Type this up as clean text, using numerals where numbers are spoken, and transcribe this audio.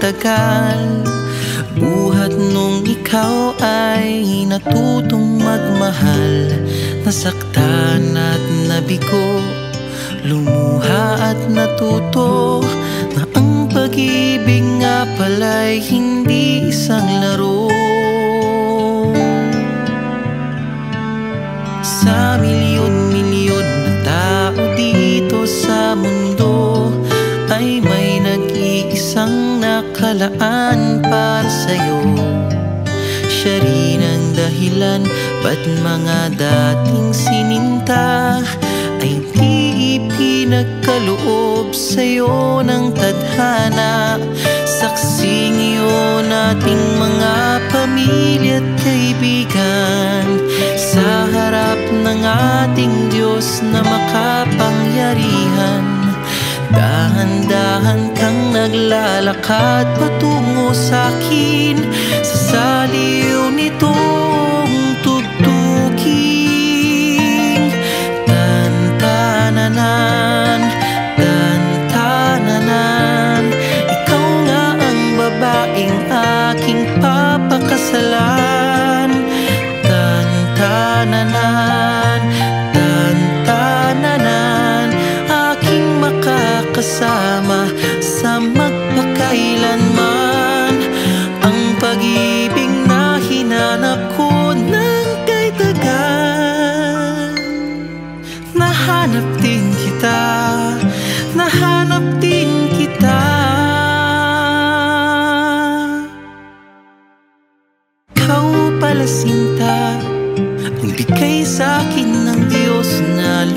tagal. Buhat nung ikaw ay natutong magmahal. Nasaktan at nabigo, lumuha at natuto na ang pag-ibig nga pala'y hindi isang laro. Sa milyon-milyon na tao dito sa mundo ay may nag-iisang nakalaan para sa'yo. Siya rin ang dahilan ba't mga dating sininta ay di ipinagkaloob sa'yo ng tadhana. Saksing iyon ating mga pamilya at kaibigan sa harap ng ating Diyos na makapangyarihan. Dahan-dahan kang naglalakad patungo sa'kin sa saliw nitong tugtuging. Tan-tananan, tan-tananan, ikaw nga ang babaeng aking papakasalan. Tan-tananan, tan-tananan, aking makakasama sa magpakailanman. Ang pag-ibig na hinanap ko ng kay tagal. Nahanap din kita, nahanap din kita. Ikaw pala sinta, ang bigay sa'kin ng Diyos na